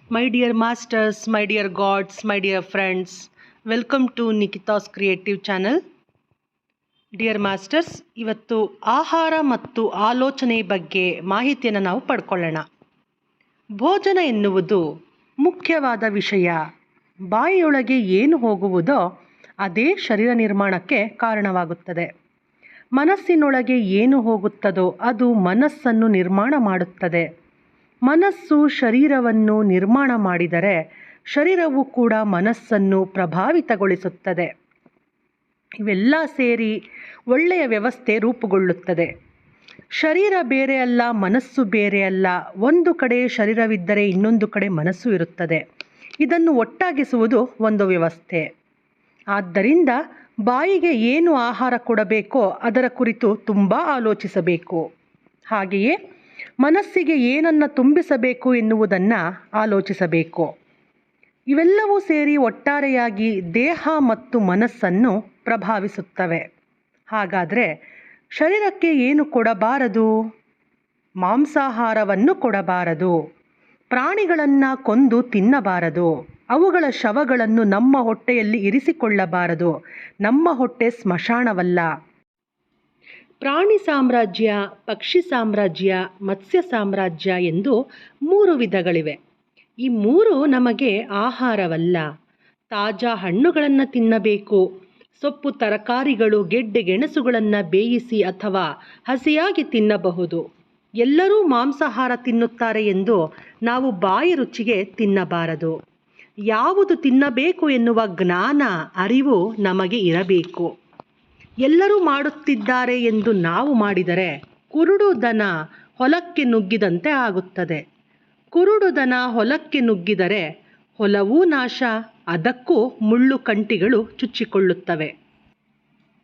My dear masters, my dear gods, my dear friends, welcome to Nikita's Creative Channel. Dear masters, ಇವತ್ತು ಆಹಾರ ಮತ್ತು ಆಲೋಚನೆ ಬಗ್ಗೆ ಮಾಹಿತಿಯನ್ನು ನಾವು ಪಡ್ಕೊಳ್ಳೋಣ. ಭೋಜನ ಎನ್ನುವುದು ಮುಖ್ಯವಾದ ವಿಷಯ. ಬಾಯಿಯೊಳಗೆ ಏನು ಹೋಗುವುದೋ ಅದೇ ಶರೀರ ನಿರ್ಮಾಣಕ್ಕೆ ಕಾರಣವಾಗುತ್ತದೆ. ಮನಸ್ಸಿನೊಳಗೆ ಏನು ಹೋಗುತ್ತದೋ ಅದು ಮನಸ್ಸನ್ನು ನಿರ್ಮಾಣ ಮಾಡುತ್ತದೆ. ಮನಸ್ಸು ಶರೀರವನ್ನು ನಿರ್ಮಾಣ ಮಾಡಿದರೆ ಶರೀರವು ಕೂಡ ಮನಸ್ಸನ್ನು ಪ್ರಭಾವಿತಗೊಳಿಸುತ್ತದೆ. ಇವೆಲ್ಲ ಸೇರಿ ಒಳ್ಳೆಯ ವ್ಯವಸ್ಥೆ ರೂಪುಗೊಳ್ಳುತ್ತದೆ. ಶರೀರ ಬೇರೆ ಅಲ್ಲ, ಮನಸ್ಸು ಬೇರೆ ಅಲ್ಲ. ಒಂದು ಕಡೆ ಶರೀರವಿದ್ದರೆ ಇನ್ನೊಂದು ಕಡೆ ಮನಸ್ಸು ಇರುತ್ತದೆ. ಇದನ್ನು ಒಟ್ಟಾಗಿಸುವುದು ಒಂದು ವ್ಯವಸ್ಥೆ. ಆದ್ದರಿಂದ ಬಾಯಿಗೆ ಏನು ಆಹಾರ ಕೊಡಬೇಕೋ ಅದರ ಕುರಿತು ತುಂಬ ಆಲೋಚಿಸಬೇಕು. ಹಾಗೆಯೇ ಮನಸ್ಸಿಗೆ ಏನನ್ನು ತುಂಬಿಸಬೇಕು ಎನ್ನುವುದನ್ನು ಆಲೋಚಿಸಬೇಕು. ಇವೆಲ್ಲವೂ ಸೇರಿ ಒಟ್ಟಾರೆಯಾಗಿ ದೇಹ ಮತ್ತು ಮನಸ್ಸನ್ನು ಪ್ರಭಾವಿಸುತ್ತವೆ. ಹಾಗಾದರೆ ಶರೀರಕ್ಕೆ ಏನು ಕೊಡಬಾರದು? ಮಾಂಸಾಹಾರವನ್ನು ಕೊಡಬಾರದು. ಪ್ರಾಣಿಗಳನ್ನು ಕೊಂದು ತಿನ್ನಬಾರದು. ಅವುಗಳ ಶವಗಳನ್ನು ನಮ್ಮ ಹೊಟ್ಟೆಯಲ್ಲಿ ಇರಿಸಿಕೊಳ್ಳಬಾರದು. ನಮ್ಮ ಹೊಟ್ಟೆ ಸ್ಮಶಾನವಲ್ಲ. ಪ್ರಾಣಿ ಸಾಮ್ರಾಜ್ಯ, ಪಕ್ಷಿ ಸಾಮ್ರಾಜ್ಯ, ಮತ್ಸ್ಯ ಸಾಮ್ರಾಜ್ಯ ಎಂದು 3 ವಿಧಗಳಿವೆ. ಈ 3 ನಮಗೆ ಆಹಾರವಲ್ಲ. ತಾಜಾ ಹಣ್ಣುಗಳನ್ನು ತಿನ್ನಬೇಕು. ಸೊಪ್ಪು ತರಕಾರಿಗಳು, ಗೆಡ್ಡೆ ಗೆಣಸುಗಳನ್ನು ಬೇಯಿಸಿ ಅಥವಾ ಹಸಿಯಾಗಿ ತಿನ್ನಬಹುದು. ಎಲ್ಲರೂ ಮಾಂಸಾಹಾರ ತಿನ್ನುತ್ತಾರೆ ಎಂದು ನಾವು ಬಾಯಿ ರುಚಿಗೆ ತಿನ್ನಬಾರದು. ಯಾವುದು ತಿನ್ನಬೇಕು ಎನ್ನುವ ಜ್ಞಾನ, ಅರಿವು ನಮಗೆ ಇರಬೇಕು. ಎಲ್ಲರೂ ಮಾಡುತ್ತಿದ್ದಾರೆ ಎಂದು ನಾವು ಮಾಡಿದರೆ ಕುರುಡು ದನ ಹೊಲಕ್ಕೆ ನುಗ್ಗಿದಂತೆ ಆಗುತ್ತದೆ. ಕುರುಡು ದನ ಹೊಲಕ್ಕೆ ನುಗ್ಗಿದರೆ ಹೊಲವೂ ನಾಶ, ಅದಕ್ಕೂ ಮುಳ್ಳು ಕಂಟಿಗಳು ಚುಚ್ಚಿಕೊಳ್ಳುತ್ತವೆ.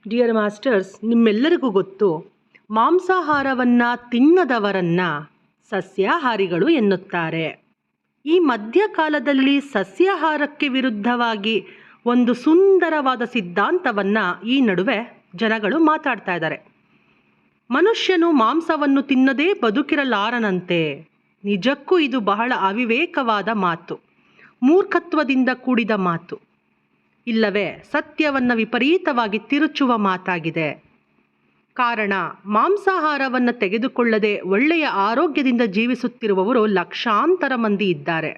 ಡಿಯರ್ ಮಾಸ್ಟರ್ಸ್, ನಿಮ್ಮೆಲ್ಲರಿಗೂ ಗೊತ್ತು, ಮಾಂಸಾಹಾರವನ್ನು ತಿನ್ನದವರನ್ನು ಸಸ್ಯಾಹಾರಿಗಳು ಎನ್ನುತ್ತಾರೆ. ಈ ಮಧ್ಯಕಾಲದಲ್ಲಿ ಸಸ್ಯಾಹಾರಕ್ಕೆ ವಿರುದ್ಧವಾಗಿ ಒಂದು ಸುಂದರವಾದ ಸಿದ್ಧಾಂತವನ್ನು ಈ ನಡುವೆ ಜನಗಳು ಮಾತಾಡ್ತಾ ಇದ್ದಾರೆ. ಮನುಷ್ಯನು ಮಾಂಸವನ್ನು ತಿನ್ನದೇ ಬದುಕಿರಲಾರನಂತೆ. ನಿಜಕ್ಕೂ ಇದು ಬಹಳ ಅವಿವೇಕವಾದ ಮಾತು, ಮೂರ್ಖತ್ವದಿಂದ ಕೂಡಿದ ಮಾತು, ಇಲ್ಲವೇ ಸತ್ಯವನ್ನು ವಿಪರೀತವಾಗಿ ತಿರುಚುವ ಮಾತಾಗಿದೆ. ಕಾರಣ, ಮಾಂಸಾಹಾರವನ್ನು ತೆಗೆದುಕೊಳ್ಳದೆ ಒಳ್ಳೆಯ ಆರೋಗ್ಯದಿಂದ ಜೀವಿಸುತ್ತಿರುವವರು ಲಕ್ಷಾಂತರ ಮಂದಿ ಇದ್ದಾರೆ.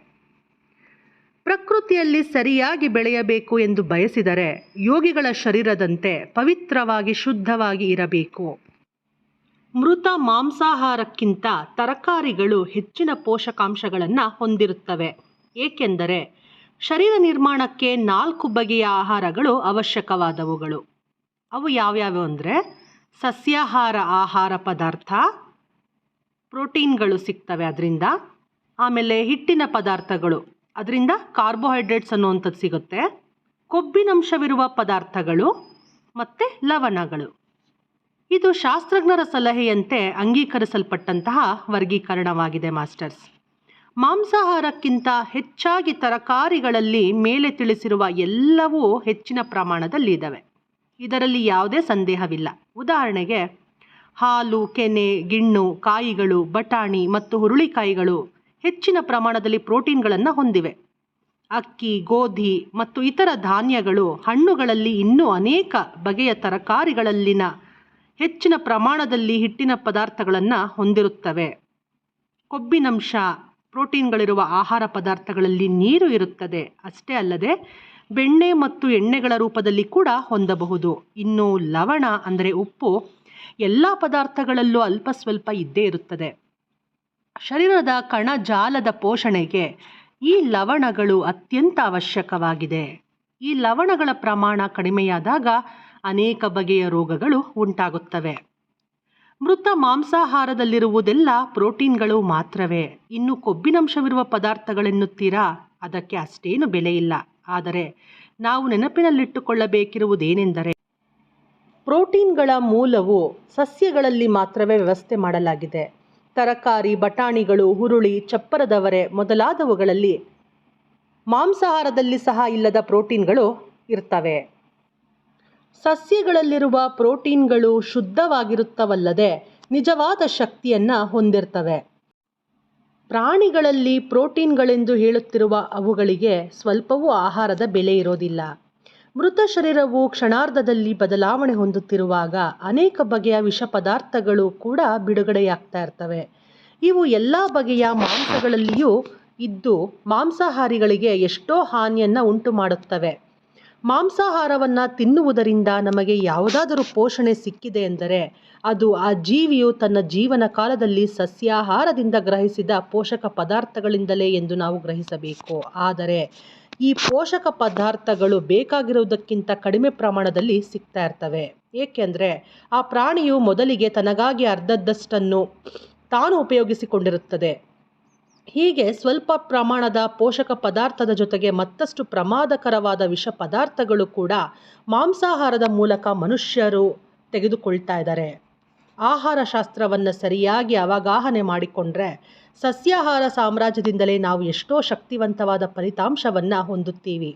ಪ್ರಕೃತಿಯಲ್ಲಿ ಸರಿಯಾಗಿ ಬೆಳೆಯಬೇಕು ಎಂದು ಬಯಸಿದರೆ ಯೋಗಿಗಳ ಶರೀರದಂತೆ ಪವಿತ್ರವಾಗಿ ಶುದ್ಧವಾಗಿ ಇರಬೇಕು. ಮೃತ ಮಾಂಸಾಹಾರಕ್ಕಿಂತ ತರಕಾರಿಗಳು ಹೆಚ್ಚಿನ ಪೋಷಕಾಂಶಗಳನ್ನು ಹೊಂದಿರುತ್ತವೆ. ಏಕೆಂದರೆ ಶರೀರ ನಿರ್ಮಾಣಕ್ಕೆ 4 ಬಗೆಯ ಆಹಾರಗಳು ಅವಶ್ಯಕವಾದವುಗಳು. ಅವು ಯಾವ್ಯಾವು ಅಂದರೆ ಸಸ್ಯಾಹಾರ ಆಹಾರ ಪದಾರ್ಥ, ಪ್ರೋಟೀನ್ಗಳು ಸಿಗ್ತವೆ ಅದರಿಂದ. ಆಮೇಲೆ ಹಿಟ್ಟಿನ ಪದಾರ್ಥಗಳು, ಅದರಿಂದ ಕಾರ್ಬೋಹೈಡ್ರೇಟ್ಸ್ ಅನ್ನುವಂಥದ್ದು ಸಿಗುತ್ತೆ. ಕೊಬ್ಬಿನಂಶವಿರುವ ಪದಾರ್ಥಗಳು ಮತ್ತು ಲವಣಗಳು. ಇದು ಶಾಸ್ತ್ರಜ್ಞರ ಸಲಹೆಯಂತೆ ಅಂಗೀಕರಿಸಲ್ಪಟ್ಟಂತಹ ವರ್ಗೀಕರಣವಾಗಿದೆ ಮಾಸ್ಟರ್ಸ್. ಮಾಂಸಾಹಾರಕ್ಕಿಂತ ಹೆಚ್ಚಾಗಿ ತರಕಾರಿಗಳಲ್ಲಿ ಮೇಲೆ ತಿಳಿಸಿರುವ ಎಲ್ಲವೂ ಹೆಚ್ಚಿನ ಪ್ರಮಾಣದಲ್ಲಿ ಇದ್ದಾವೆ. ಇದರಲ್ಲಿ ಯಾವುದೇ ಸಂದೇಹವಿಲ್ಲ. ಉದಾಹರಣೆಗೆ ಹಾಲು, ಕೆನೆ, ಗಿಣ್ಣು, ಕಾಯಿಗಳು, ಬಟಾಣಿ ಮತ್ತು ಹುರುಳಿಕಾಯಿಗಳು ಹೆಚ್ಚಿನ ಪ್ರಮಾಣದಲ್ಲಿ ಪ್ರೋಟೀನ್ಗಳನ್ನು ಹೊಂದಿವೆ. ಅಕ್ಕಿ, ಗೋಧಿ ಮತ್ತು ಇತರ ಧಾನ್ಯಗಳು, ಹಣ್ಣುಗಳಲ್ಲಿ ಇನ್ನೂ ಅನೇಕ ಬಗೆಯ ತರಕಾರಿಗಳಲ್ಲಿನ ಹೆಚ್ಚಿನ ಪ್ರಮಾಣದಲ್ಲಿ ಹಿಟ್ಟಿನ ಪದಾರ್ಥಗಳನ್ನು ಹೊಂದಿರುತ್ತವೆ. ಕೊಬ್ಬಿನಂಶ, ಪ್ರೋಟೀನ್ಗಳಿರುವ ಆಹಾರ ಪದಾರ್ಥಗಳಲ್ಲಿ ನೀರು ಇರುತ್ತದೆ. ಅಷ್ಟೇ ಅಲ್ಲದೆ ಬೆಣ್ಣೆ ಮತ್ತು ಎಣ್ಣೆಗಳ ರೂಪದಲ್ಲಿ ಕೂಡ ಹೊಂದಬಹುದು. ಇನ್ನು ಲವಣ ಅಂದರೆ ಉಪ್ಪು ಎಲ್ಲ ಪದಾರ್ಥಗಳಲ್ಲೂ ಅಲ್ಪ ಸ್ವಲ್ಪ ಇದ್ದೇ ಇರುತ್ತದೆ. ಶರೀರದ ಕಣಜಾಲದ ಪೋಷಣೆಗೆ ಈ ಲವಣಗಳು ಅತ್ಯಂತ ಅವಶ್ಯಕವಾಗಿದೆ. ಈ ಲವಣಗಳ ಪ್ರಮಾಣ ಕಡಿಮೆಯಾದಾಗ ಅನೇಕ ಬಗೆಯ ರೋಗಗಳು ಉಂಟಾಗುತ್ತವೆ. ಮೃತ ಮಾಂಸಾಹಾರದಲ್ಲಿರುವುದೆಲ್ಲ ಪ್ರೋಟೀನ್ಗಳು ಮಾತ್ರವೇ. ಇನ್ನು ಕೊಬ್ಬಿನಂಶವಿರುವ ಪದಾರ್ಥಗಳೆನ್ನುತ್ತೀರಾ, ಅದಕ್ಕೆ ಅಷ್ಟೇನು ಬೆಲೆ ಇಲ್ಲ. ಆದರೆ ನಾವು ನೆನಪಿನಲ್ಲಿಟ್ಟುಕೊಳ್ಳಬೇಕಿರುವುದೇನೆಂದರೆ ಪ್ರೋಟೀನ್ಗಳ ಮೂಲವು ಸಸ್ಯಗಳಲ್ಲಿ ಮಾತ್ರವೇ ವ್ಯವಸ್ಥೆ ಮಾಡಲಾಗಿದೆ. ತರಕಾರಿ, ಬಟಾಣಿಗಳು, ಹುರುಳಿ, ಚಪ್ಪರದವರೆ ಮೊದಲಾದವುಗಳಲ್ಲಿ ಮಾಂಸಾಹಾರದಲ್ಲಿ ಸಹ ಇಲ್ಲದ ಪ್ರೋಟೀನ್ಗಳು ಇರ್ತವೆ. ಸಸ್ಯಗಳಲ್ಲಿರುವ ಪ್ರೋಟೀನ್ಗಳು ಶುದ್ಧವಾಗಿರುತ್ತವಲ್ಲದೆ ನಿಜವಾದ ಶಕ್ತಿಯನ್ನು ಹೊಂದಿರ್ತವೆ. ಪ್ರಾಣಿಗಳಲ್ಲಿ ಪ್ರೋಟೀನ್ಗಳೆಂದು ಹೇಳುತ್ತಿರುವ ಅವುಗಳಿಗೆ ಸ್ವಲ್ಪವೂ ಆಹಾರದ ಬೆಲೆ ಇರೋದಿಲ್ಲ. ಮೃತ ಶರೀರವು ಕ್ಷಣಾರ್ಧದಲ್ಲಿ ಬದಲಾವಣೆ ಹೊಂದುತ್ತಿರುವಾಗ ಅನೇಕ ಬಗೆಯ ವಿಷ ಪದಾರ್ಥಗಳು ಕೂಡ ಬಿಡುಗಡೆಯಾಗ್ತಾ ಇರ್ತವೆ. ಇವು ಎಲ್ಲ ಬಗೆಯ ಮಾಂಸಗಳಲ್ಲಿಯೂ ಇದ್ದು ಮಾಂಸಾಹಾರಿಗಳಿಗೆ ಎಷ್ಟೋ ಹಾನಿಯನ್ನು ಉಂಟು ಮಾಡುತ್ತವೆ. ಮಾಂಸಾಹಾರವನ್ನು ತಿನ್ನುವುದರಿಂದ ನಮಗೆ ಯಾವುದಾದರೂ ಪೋಷಣೆ ಸಿಕ್ಕಿದೆ ಎಂದರೆ ಅದು ಆ ಜೀವಿಯು ತನ್ನ ಜೀವನ ಕಾಲದಲ್ಲಿ ಸಸ್ಯಾಹಾರದಿಂದ ಗ್ರಹಿಸಿದ ಪೋಷಕ ಪದಾರ್ಥಗಳಿಂದಲೇ ಎಂದು ನಾವು ಗ್ರಹಿಸಬೇಕು. ಆದರೆ ಈ ಪೋಷಕ ಪದಾರ್ಥಗಳು ಬೇಕಾಗಿರುವುದಕ್ಕಿಂತ ಕಡಿಮೆ ಪ್ರಮಾಣದಲ್ಲಿ ಸಿಗ್ತಾ ಇರ್ತವೆ. ಏಕೆಂದರೆ ಆ ಪ್ರಾಣಿಯು ಮೊದಲಿಗೆ ತನಗಾಗಿ ಅರ್ಧದಷ್ಟನ್ನು ತಾನು ಉಪಯೋಗಿಸಿಕೊಂಡಿರುತ್ತದೆ. ಹೀಗೆ ಸ್ವಲ್ಪ ಪ್ರಮಾಣದ ಪೋಷಕ ಪದಾರ್ಥದ ಜೊತೆಗೆ ಮತ್ತಷ್ಟು ಪ್ರಮಾದಕರವಾದ ವಿಷ ಪದಾರ್ಥಗಳು ಕೂಡ ಮಾಂಸಾಹಾರದ ಮೂಲಕ ಮನುಷ್ಯರು ತೆಗೆದುಕೊಳ್ತಾ ಇದ್ದಾರೆ. ಆಹಾರ ಶಾಸ್ತ್ರವನ್ನು ಸರಿಯಾಗಿ ಅವಗಾಹನೆ ಮಾಡಿಕೊಂಡ್ರೆ ಸಸ್ಯಾಹಾರ ಸಾಮ್ರಾಜ್ಯದಿಂದಲೇ ನಾವು ಎಷ್ಟೋ ಶಕ್ತಿವಂತವಾದ ಫಲಿತಾಂಶವನ್ನು ಹೊಂದುತ್ತೀವಿ.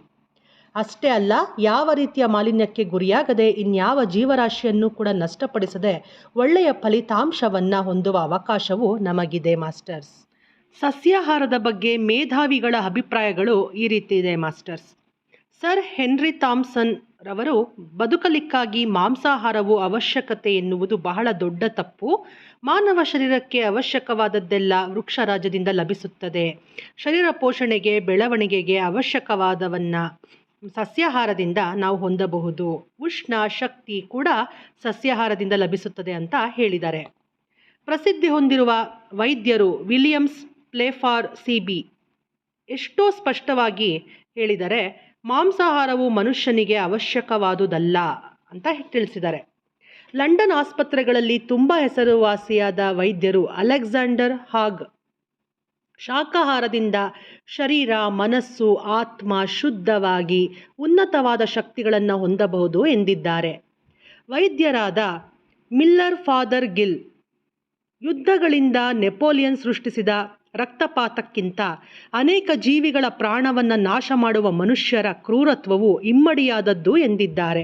ಅಷ್ಟೇ ಅಲ್ಲ, ಯಾವ ರೀತಿಯ ಮಾಲಿನ್ಯಕ್ಕೆ ಗುರಿಯಾಗದೆ ಇನ್ಯಾವ ಜೀವರಾಶಿಯನ್ನು ಕೂಡ ನಷ್ಟಪಡಿಸದೆ ಒಳ್ಳೆಯ ಫಲಿತಾಂಶವನ್ನು ಹೊಂದುವ ಅವಕಾಶವು ನಮಗಿದೆ ಮಾಸ್ಟರ್ಸ್. ಸಸ್ಯಾಹಾರದ ಬಗ್ಗೆ ಮೇಧಾವಿಗಳ ಅಭಿಪ್ರಾಯಗಳು ಈ ರೀತಿ ಇದೆ ಮಾಸ್ಟರ್ಸ್. ಸರ್ ಹೆನ್ರಿ ಥಾಮ್ಸನ್ ರವರು ಬದುಕಲಿಕ್ಕಾಗಿ ಮಾಂಸಾಹಾರವು ಅವಶ್ಯಕತೆ ಎನ್ನುವುದು ಬಹಳ ದೊಡ್ಡ ತಪ್ಪು. ಮಾನವ ಶರೀರಕ್ಕೆ ಅವಶ್ಯಕವಾದದ್ದೆಲ್ಲ ವೃಕ್ಷರಾಜ್ಯದಿಂದ ಲಭಿಸುತ್ತದೆ. ಶರೀರ ಪೋಷಣೆಗೆ ಬೆಳವಣಿಗೆಗೆ ಅವಶ್ಯಕವಾದವನ್ನು ಸಸ್ಯಾಹಾರದಿಂದ ನಾವು ಹೊಂದಬಹುದು. ಉಷ್ಣ ಶಕ್ತಿ ಕೂಡ ಸಸ್ಯಾಹಾರದಿಂದ ಲಭಿಸುತ್ತದೆ ಅಂತ ಹೇಳಿದ್ದಾರೆ. ಪ್ರಸಿದ್ಧಿ ಹೊಂದಿರುವ ವೈದ್ಯರು ವಿಲಿಯಮ್ಸ್ ಪ್ಲೇಫಾರ್ ಸಿಬಿ ಎಷ್ಟೋ ಸ್ಪಷ್ಟವಾಗಿ ಹೇಳಿದರೆ ಮಾಂಸಾಹಾರವು ಮನುಷ್ಯನಿಗೆ ಅವಶ್ಯಕವಾದುದಲ್ಲ ಅಂತ ತಿಳಿಸಿದ್ದಾರೆ. ಲಂಡನ್ ಆಸ್ಪತ್ರೆಗಳಲ್ಲಿ ತುಂಬ ಹೆಸರುವಾಸಿಯಾದ ವೈದ್ಯರು ಅಲೆಕ್ಸಾಂಡರ್ ಹಾಗ್ ಶಾಕಾಹಾರದಿಂದ ಶರೀರ, ಮನಸ್ಸು, ಆತ್ಮ ಶುದ್ಧವಾಗಿ ಉನ್ನತವಾದ ಶಕ್ತಿಗಳನ್ನು ಹೊಂದಬಹುದು ಎಂದಿದ್ದಾರೆ. ವೈದ್ಯರಾದ ಮಿಲ್ಲರ್ ಫಾದರ್ ಗಿಲ್ ಯುದ್ಧಗಳಿಂದ ನೆಪೋಲಿಯನ್ ಸೃಷ್ಟಿಸಿದ ರಕ್ತಪಾತಕ್ಕಿಂತ ಅನೇಕ ಜೀವಿಗಳ ಪ್ರಾಣವನ್ನು ನಾಶ ಮಾಡುವ ಮನುಷ್ಯರ ಕ್ರೂರತ್ವವು ಇಮ್ಮಡಿಯಾದದ್ದು ಎಂದಿದ್ದಾರೆ.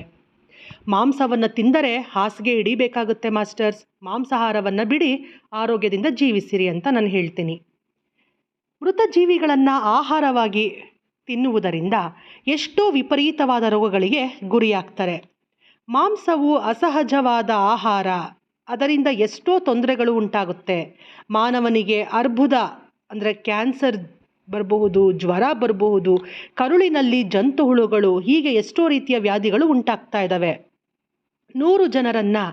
ಮಾಂಸವನ್ನು ತಿಂದರೆ ಹಾಸಿಗೆ ಹಿಡಿಬೇಕಾಗುತ್ತೆ ಮಾಸ್ಟರ್ಸ್. ಮಾಂಸಾಹಾರವನ್ನು ಬಿಡಿ, ಆರೋಗ್ಯದಿಂದ ಜೀವಿಸಿರಿ ಅಂತ ನಾನು ಹೇಳ್ತೀನಿ. ಮೃತ ಜೀವಿಗಳನ್ನು ಆಹಾರವಾಗಿ ತಿನ್ನುವುದರಿಂದ ಎಷ್ಟೋ ವಿಪರೀತವಾದ ರೋಗಗಳಿಗೆ ಗುರಿಯಾಗ್ತಾರೆ. ಮಾಂಸವು ಅಸಹಜವಾದ ಆಹಾರ. ಅದರಿಂದ ಎಷ್ಟೋ ತೊಂದರೆಗಳು ಉಂಟಾಗುತ್ತೆ. ಮಾನವನಿಗೆ ಅರ್ಬುದ ಅಂದರೆ ಕ್ಯಾನ್ಸರ್ ಬರಬಹುದು, ಜ್ವರ ಬರಬಹುದು, ಕರುಳಿನಲ್ಲಿ ಜಂತು ಹುಳುಗಳು, ಹೀಗೆ ಎಷ್ಟೋ ರೀತಿಯ ವ್ಯಾಧಿಗಳು ಉಂಟಾಗ್ತಾ ಇದ್ದಾವೆ. 100 ಜನರನ್ನು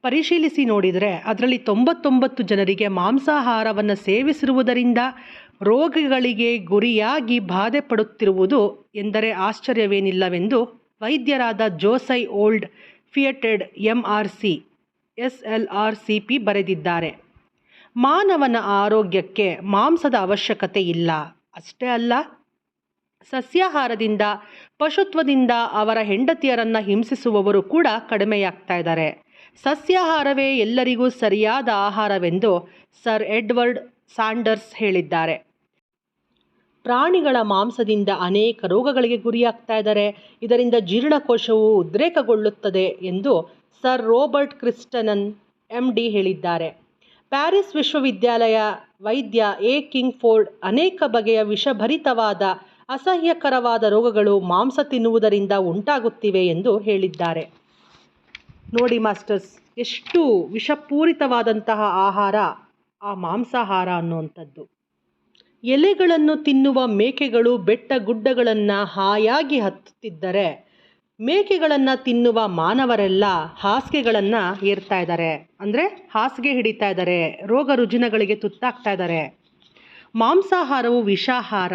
ಪರಿಶೀಲಿಸಿ ನೋಡಿದರೆ ಅದರಲ್ಲಿ 99 ಜನರಿಗೆ ಮಾಂಸಾಹಾರವನ್ನು ಸೇವಿಸಿರುವುದರಿಂದ ರೋಗಗಳಿಗೆ ಗುರಿಯಾಗಿ ಬಾಧೆ ಪಡುತ್ತಿರುವುದು ಎಂದರೆ ಆಶ್ಚರ್ಯವೇನಿಲ್ಲವೆಂದು ವೈದ್ಯರಾದ ಜೋಸೈ ಓಲ್ಡ್ ಫಿಯಟೆಡ್ MRC SLRCP ಬರೆದಿದ್ದಾರೆ. ಮಾನವನ ಆರೋಗ್ಯಕ್ಕೆ ಮಾಂಸದ ಅವಶ್ಯಕತೆ ಇಲ್ಲ. ಅಷ್ಟೇ ಅಲ್ಲ, ಸಸ್ಯಾಹಾರದಿಂದ ಪಶುತ್ವದಿಂದ ಅವರ ಹೆಂಡತಿಯರನ್ನು ಹಿಂಸಿಸುವವರು ಕೂಡ ಕಡಿಮೆಯಾಗ್ತಾ ಇದ್ದಾರೆ. ಸಸ್ಯಾಹಾರವೇ ಎಲ್ಲರಿಗೂ ಸರಿಯಾದ ಆಹಾರವೆಂದು ಸರ್ ಎಡ್ವರ್ಡ್ ಸಾಂಡರ್ಸ್ ಹೇಳಿದ್ದಾರೆ. ಪ್ರಾಣಿಗಳ ಮಾಂಸದಿಂದ ಅನೇಕ ರೋಗಗಳಿಗೆ ಗುರಿಯಾಗ್ತಾ ಇದ್ದಾರೆ. ಇದರಿಂದ ಜೀರ್ಣಕೋಶವು ಉದ್ರೇಕಗೊಳ್ಳುತ್ತದೆ ಎಂದು ಸರ್ ರೋಬರ್ಟ್ ಕ್ರಿಸ್ಟನನ್ MD ಹೇಳಿದ್ದಾರೆ. ಪ್ಯಾರಿಸ್ ವಿಶ್ವವಿದ್ಯಾಲಯ ವೈದ್ಯ ಕಿಂಗ್ಫೋರ್ಡ್ ಅನೇಕ ಬಗೆಯ ವಿಷಭರಿತವಾದ ಅಸಹ್ಯಕರವಾದ ರೋಗಗಳು ಮಾಂಸ ತಿನ್ನುವುದರಿಂದ ಉಂಟಾಗುತ್ತಿವೆ ಎಂದು ಹೇಳಿದ್ದಾರೆ. ನೋಡಿ ಮಾಸ್ಟರ್ಸ್, ಎಷ್ಟು ವಿಷಪೂರಿತವಾದಂತಹ ಆಹಾರ ಆ ಮಾಂಸಾಹಾರ ಅನ್ನುವಂಥದ್ದು. ಎಲೆಗಳನ್ನು ತಿನ್ನುವ ಮೇಕೆಗಳು ಬೆಟ್ಟ ಗುಡ್ಡಗಳನ್ನು ಹಾಯಾಗಿ ಹತ್ತುತ್ತಿದ್ದರೆ ಮೇಕೆಗಳನ್ನು ತಿನ್ನುವ ಮಾನವರೆಲ್ಲ ಹಾಸಿಗೆಗಳನ್ನು ಏರ್ತಾ ಇದ್ದಾರೆ. ಅಂದರೆ ಹಾಸಿಗೆ ಹಿಡಿತಾ ಇದ್ದಾರೆ, ರೋಗ ರುಜಿನಗಳಿಗೆ ತುತ್ತಾಗ್ತಾ ಇದ್ದಾರೆ. ಮಾಂಸಾಹಾರವು ವಿಷಾಹಾರ,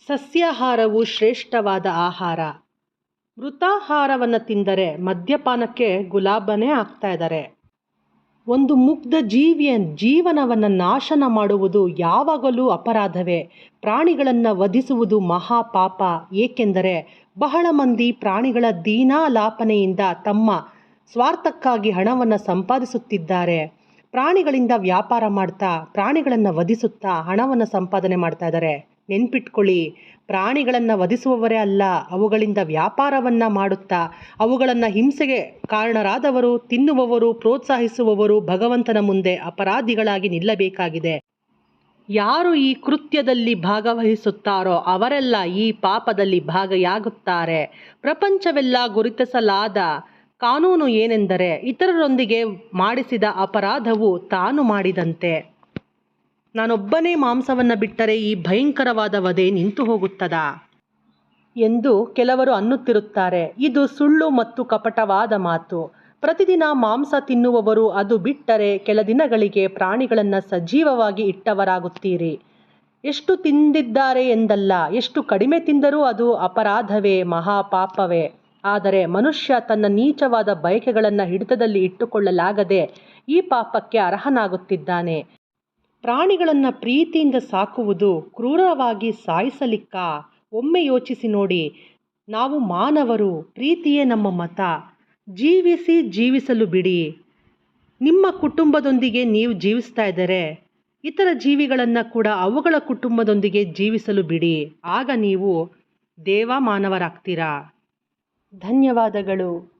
ಸಸ್ಯಾಹಾರವು ಶ್ರೇಷ್ಠವಾದ ಆಹಾರ. ಮೃತಾಹಾರವನ್ನು ತಿಂದರೆ ಮದ್ಯಪಾನಕ್ಕೆ ಗುಲಾಬನೇ ಆಗ್ತಾ ಇದ್ದಾರೆ. ಒಂದು ಮುಗ್ಧ ಜೀವಿಯ ಜೀವನವನ್ನು ನಾಶನ ಮಾಡುವುದು ಯಾವಾಗಲೂ ಅಪರಾಧವೇ. ಪ್ರಾಣಿಗಳನ್ನು ವಧಿಸುವುದು ಮಹಾಪಾಪ. ಏಕೆಂದರೆ ಬಹಳ ಮಂದಿ ಪ್ರಾಣಿಗಳ ದೀನಾಲಾಪನೆಯಿಂದ ತಮ್ಮ ಸ್ವಾರ್ಥಕ್ಕಾಗಿ ಹಣವನ್ನು ಸಂಪಾದಿಸುತ್ತಿದ್ದಾರೆ. ಪ್ರಾಣಿಗಳಿಂದ ವ್ಯಾಪಾರ ಮಾಡ್ತಾ, ಪ್ರಾಣಿಗಳನ್ನು ವಧಿಸುತ್ತಾ ಹಣವನ್ನು ಸಂಪಾದನೆ ಮಾಡ್ತಾ ಇದ್ದಾರೆ. ನೆನ್ಪಿಟ್ಕೊಳ್ಳಿ, ಪ್ರಾಣಿಗಳನ್ನು ವಧಿಸುವವರೇ ಅಲ್ಲ, ಅವುಗಳಿಂದ ವ್ಯಾಪಾರವನ್ನು ಮಾಡುತ್ತಾ ಅವುಗಳನ್ನು ಹಿಂಸೆಗೆ ಕಾರಣರಾದವರು, ತಿನ್ನುವವರು, ಪ್ರೋತ್ಸಾಹಿಸುವವರು ಭಗವಂತನ ಮುಂದೆ ಅಪರಾಧಿಗಳಾಗಿ ನಿಲ್ಲಬೇಕಾಗಿದೆ. ಯಾರು ಈ ಕೃತ್ಯದಲ್ಲಿ ಭಾಗವಹಿಸುತ್ತಾರೋ ಅವರೆಲ್ಲ ಈ ಪಾಪದಲ್ಲಿ ಭಾಗಿಯಾಗುತ್ತಾರೆ. ಪ್ರಪಂಚವೆಲ್ಲ ಗುರುತಿಸಲಾದ ಕಾನೂನು ಏನೆಂದರೆ, ಇತರರೊಂದಿಗೆ ಮಾಡಿಸಿದ ಅಪರಾಧವು ತಾನು ಮಾಡಿದಂತೆ. ನಾನೊಬ್ಬನೇ ಮಾಂಸವನ್ನು ಬಿಟ್ಟರೆ ಈ ಭಯಂಕರವಾದ ವಧೆ ನಿಂತು ಹೋಗುತ್ತದಾ ಎಂದು ಕೆಲವರು ಅನ್ನುತ್ತಿರುತ್ತಾರೆ. ಇದು ಸುಳ್ಳು ಮತ್ತು ಕಪಟವಾದ ಮಾತು. ಪ್ರತಿದಿನ ಮಾಂಸ ತಿನ್ನುವವರು ಅದು ಬಿಟ್ಟರೆ ಕೆಲ ದಿನಗಳಿಗೆ ಪ್ರಾಣಿಗಳನ್ನು ಸಜೀವವಾಗಿ ಇಟ್ಟವರಾಗುತ್ತೀರಿ. ಎಷ್ಟು ತಿಂದಿದ್ದಾರೆ ಎಂದಲ್ಲ, ಎಷ್ಟು ಕಡಿಮೆ ತಿಂದರೂ ಅದು ಅಪರಾಧವೇ, ಮಹಾಪಾಪವೇ. ಆದರೆ ಮನುಷ್ಯ ತನ್ನ ನೀಚವಾದ ಬಯಕೆಗಳನ್ನು ಹಿಡಿತದಲ್ಲಿ ಇಟ್ಟುಕೊಳ್ಳಲಾಗದೆ ಈ ಪಾಪಕ್ಕೆ ಅರ್ಹನಾಗುತ್ತಿದ್ದಾನೆ. ಪ್ರಾಣಿಗಳನ್ನು ಪ್ರೀತಿಯಿಂದ ಸಾಕುವುದು ಕ್ರೂರವಾಗಿ ಸಾಯಿಸಲಿಕ್ಕಾ? ಒಮ್ಮೆ ಯೋಚಿಸಿ ನೋಡಿ. ನಾವು ಮಾನವರು, ಪ್ರೀತಿಯೇ ನಮ್ಮ ಮತ. ಜೀವಿಸಿ, ಜೀವಿಸಲು ಬಿಡಿ. ನಿಮ್ಮ ಕುಟುಂಬದೊಂದಿಗೆ ನೀವು ಜೀವಿಸ್ತಾ ಇದ್ದರೆ ಇತರ ಜೀವಿಗಳನ್ನು ಕೂಡ ಅವುಗಳ ಕುಟುಂಬದೊಂದಿಗೆ ಜೀವಿಸಲು ಬಿಡಿ. ಆಗ ನೀವು ದೇವ ಮಾನವರಾಗ್ತೀರಾ. ಧನ್ಯವಾದಗಳು.